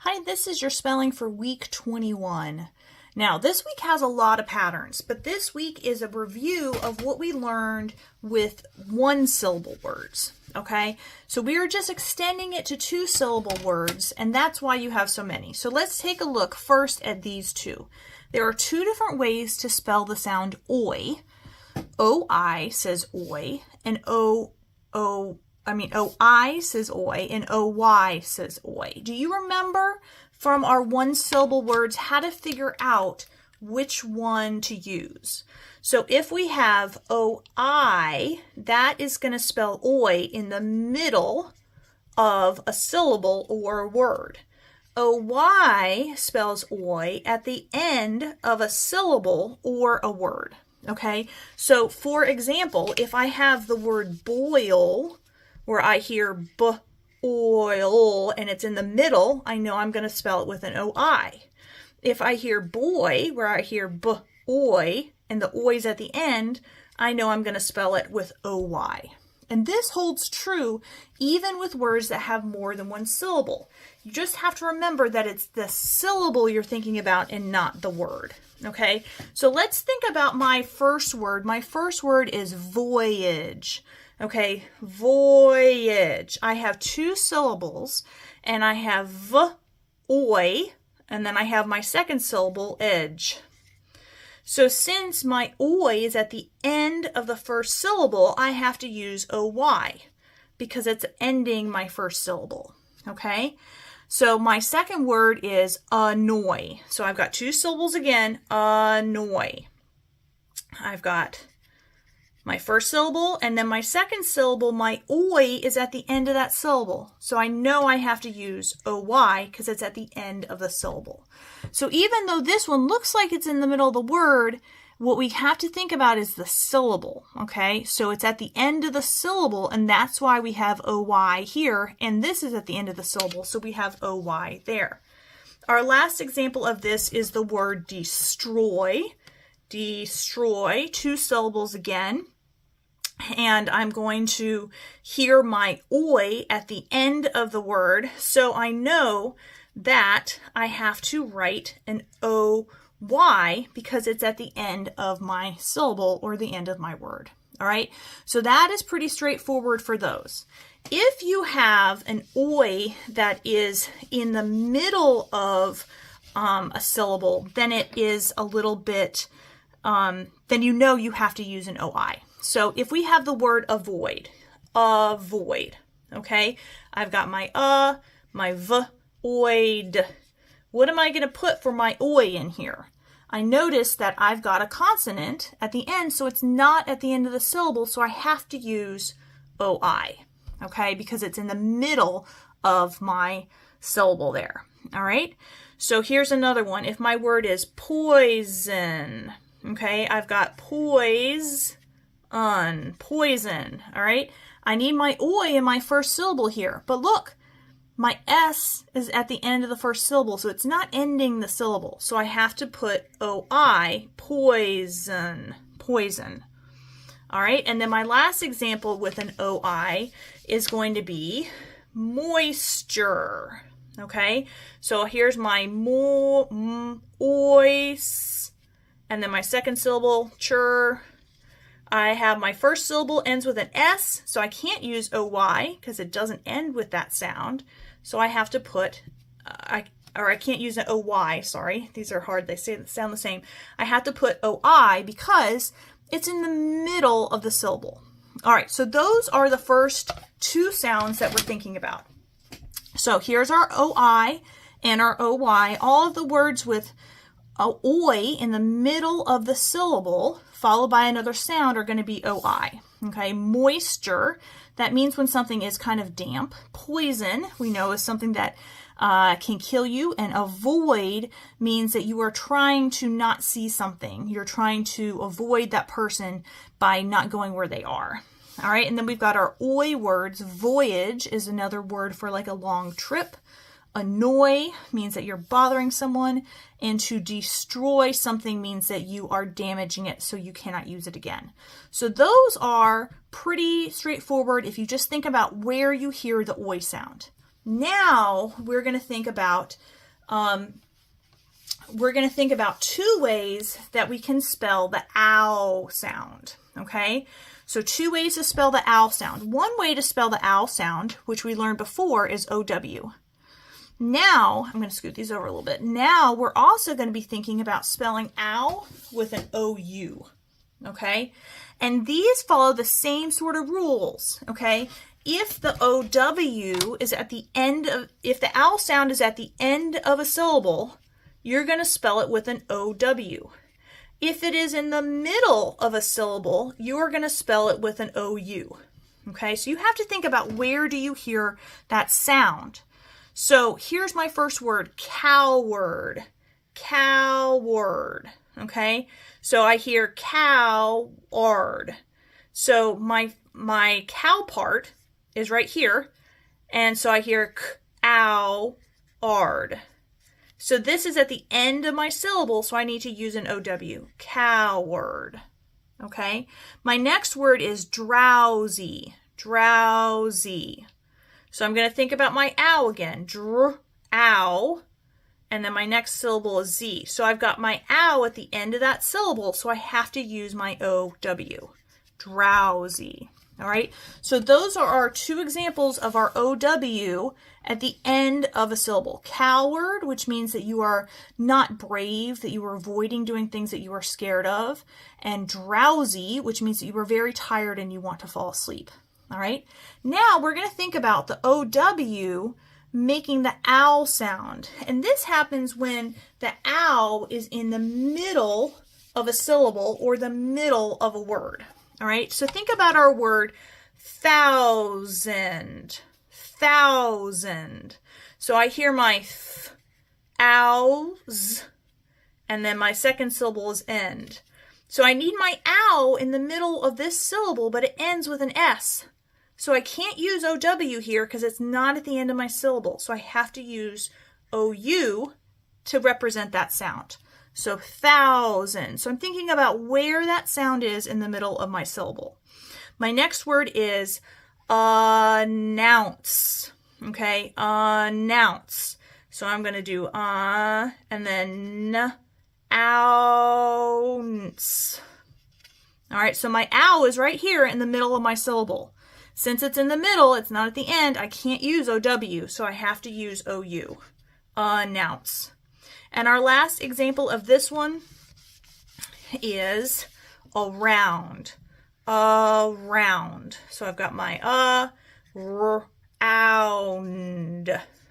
Hi, this is your spelling for week 21. Now, this week has a lot of patterns, but this week is a review of what we learned with one-syllable words, okay? So we are just extending it to two-syllable words, and that's why you have so many. So let's take a look first at these two. There are two different ways to spell the sound oi. O-I says oi, and O-I says oi, and O-Y says oi. Do you remember from our one-syllable words how to figure out which one to use? So if we have O-I, that is going to spell oi in the middle of a syllable or a word. O-Y spells oi at the end of a syllable or a word. Okay, so for example, if I have the word boil, where I hear b-oil and it's in the middle, I know I'm going to spell it with an O-I. If I hear boy, where I hear b-oy and the oy's at the end, I know I'm going to spell it with O-Y. And this holds true even with words that have more than one syllable. You just have to remember that it's the syllable you're thinking about and not the word. Okay, so let's think about my first word. My first word is voyage. Okay, voyage. I have two syllables, and I have v-oy, and then I have my second syllable, edge. So since my oi is at the end of the first syllable, I have to use O-Y because it's ending my first syllable. Okay, so my second word is annoy. So I've got two syllables again, annoy. I've got my first syllable, and then my second syllable, my oi is at the end of that syllable. So I know I have to use O-Y because it's at the end of the syllable. So even though this one looks like it's in the middle of the word, what we have to think about is the syllable, okay? So it's at the end of the syllable, and that's why we have O-Y here, and this is at the end of the syllable, so we have O-Y there. Our last example of this is the word destroy. Destroy, two syllables again, and I'm going to hear my oi at the end of the word, so I know that I have to write an O-Y because it's at the end of my syllable or the end of my word. All right, so that is pretty straightforward for those. If you have an oi that is in the middle of a syllable, then it is a little bit then you know you have to use an O-I. So if we have the word avoid, okay? I've got my my void. What am I going to put for my oi in here? I notice that I've got a consonant at the end, so it's not at the end of the syllable, so I have to use O-I, okay? Because it's in the middle of my syllable there, all right? So here's another one. If my word is poison, okay, I've got poison, all right? I need my oi in my first syllable here, but look, my S is at the end of the first syllable, so it's not ending the syllable. So I have to put O-I, poison, poison. All right, and then my last example with an O-I is going to be moisture, okay? So here's my ois, and then my second syllable, chur. I have my first syllable ends with an S, so I can't use O-Y because it doesn't end with that sound. So I have to put, I can't use an O-Y, sorry. These are hard, they sound the same. I have to put O-I because it's in the middle of the syllable. All right, so those are the first two sounds that we're thinking about. So here's our O-I and our O-Y. All of the words with oi in the middle of the syllable followed by another sound are going to be O-I. Okay, moisture, that means when something is kind of damp. Poison, we know, is something that can kill you. And avoid means that you are trying to not see something. You're trying to avoid that person by not going where they are. All right, and then we've got our oi words. Voyage is another word for like a long trip. Annoy means that you're bothering someone, and to destroy something means that you are damaging it so you cannot use it again. So those are pretty straightforward if you just think about where you hear the oi sound. Now we're going to think about two ways that we can spell the ow sound. Okay, so two ways to spell the ow sound. One way to spell the ow sound, which we learned before, is OW. Now, I'm going to scoot these over a little bit. Now we're also going to be thinking about spelling ow with an OU. Okay, and these follow the same sort of rules. Okay, if the OW is at the end of, if the ow sound is at the end of a syllable, you're going to spell it with an OW. If it is in the middle of a syllable, you're going to spell it with an OU. Okay, so you have to think about where do you hear that sound. So here's my first word, coward. Coward. Okay, so I cow coward. So my cow part is right here, and so I hear cow-ard. So this is at the end of my syllable, so I need to use an OW, coward. Okay, my next word is drowsy, drowsy. So I'm going to think about my ow again, ow, and then my next syllable is Z. So I've got my ow at the end of that syllable, so I have to use my OW, drowsy. All right, so those are our two examples of our OW at the end of a syllable. Coward, which means that you are not brave, that you are avoiding doing things that you are scared of, and drowsy, which means that you are very tired and you want to fall asleep. All right, now we're going to think about the OW making the ow sound. And this happens when the ow is in the middle of a syllable or the middle of a word. All right, so think about our word thousand, thousand. So I hear my ows, and then my second syllable is end. So I need my ow in the middle of this syllable, but it ends with an S. So I can't use OW here because it's not at the end of my syllable. So I have to use OU to represent that sound. So thousand. So I'm thinking about where that sound is in the middle of my syllable. My next word is announce. Okay, announce. So I'm going to do and then ounce. All right, so my ow is right here in the middle of my syllable. Since it's in the middle, it's not at the end, I can't use OW, so I have to use OU. Announce. And our last example of this one is around. Around. So I've got my round.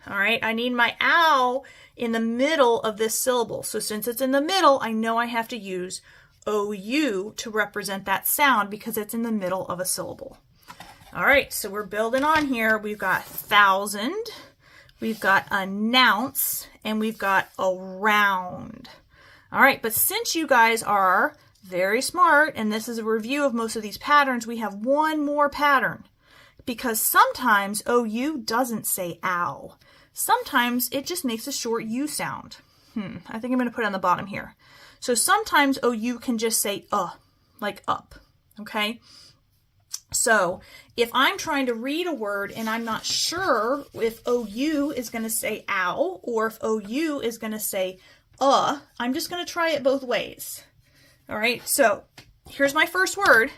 All right, I need my ow in the middle of this syllable. So since it's in the middle, I know I have to use OU to represent that sound because it's in the middle of a syllable. All right, so we're building on here. We've got thousand, we've got announce, and we've got around. All right, but since you guys are very smart, and this is a review of most of these patterns, we have one more pattern. Because sometimes OU doesn't say ow. Sometimes it just makes a short U sound. I think I'm going to put it on the bottom here. So sometimes OU can just say like up, okay? So if I'm trying to read a word and I'm not sure if OU is going to say ow or if OU is going to say I'm just going to try it both ways. All right, so here's my first word.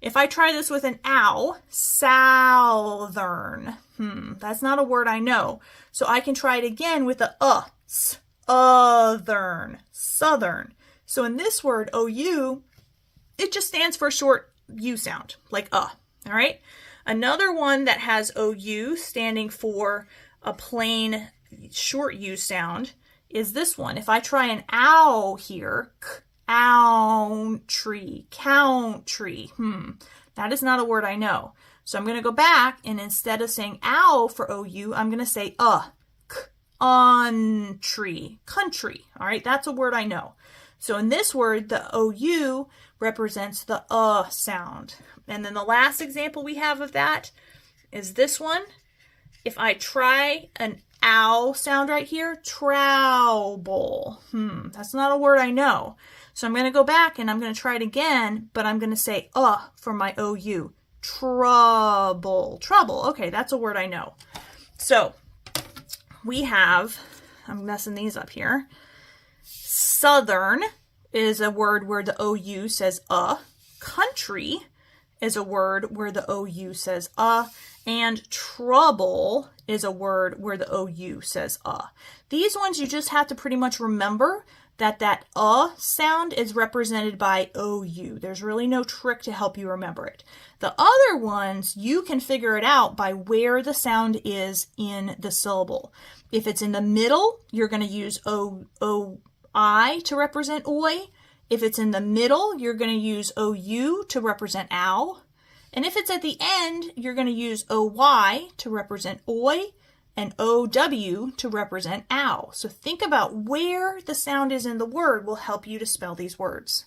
If I try this with an ow, southern. That's not a word I know. So I can try it again with the southern, southern. So in this word, OU, it just stands for a short U sound, like all right? Another one that has OU standing for a plain short U sound is this one. If I try an ow here, country, country, that is not a word I know. So I'm going to go back, and instead of saying ow for OU, I'm going to say country, country. All right, that's a word I know. So in this word, the OU represents the sound. And then the last example we have of that is this one. If I try an ow sound right here, trouble. That's not a word I know. So I'm going to go back and I'm going to try it again, but I'm going to say for my OU. Trouble. Trouble. Okay, that's a word I know. So we have, I'm messing these up here, southern is a word where the OU says country is a word where the OU says and trouble is a word where the OU says These ones you just have to pretty much remember that sound is represented by OU. There's really no trick to help you remember it. The other ones, you can figure it out by where the sound is in the syllable. If it's in the middle, you're going to use OI to represent oi. If it's in the middle, you're going to use OU to represent ow. And if it's at the end, you're going to use OY to represent oi and OW to represent ow. So think about where the sound is in the word will help you to spell these words.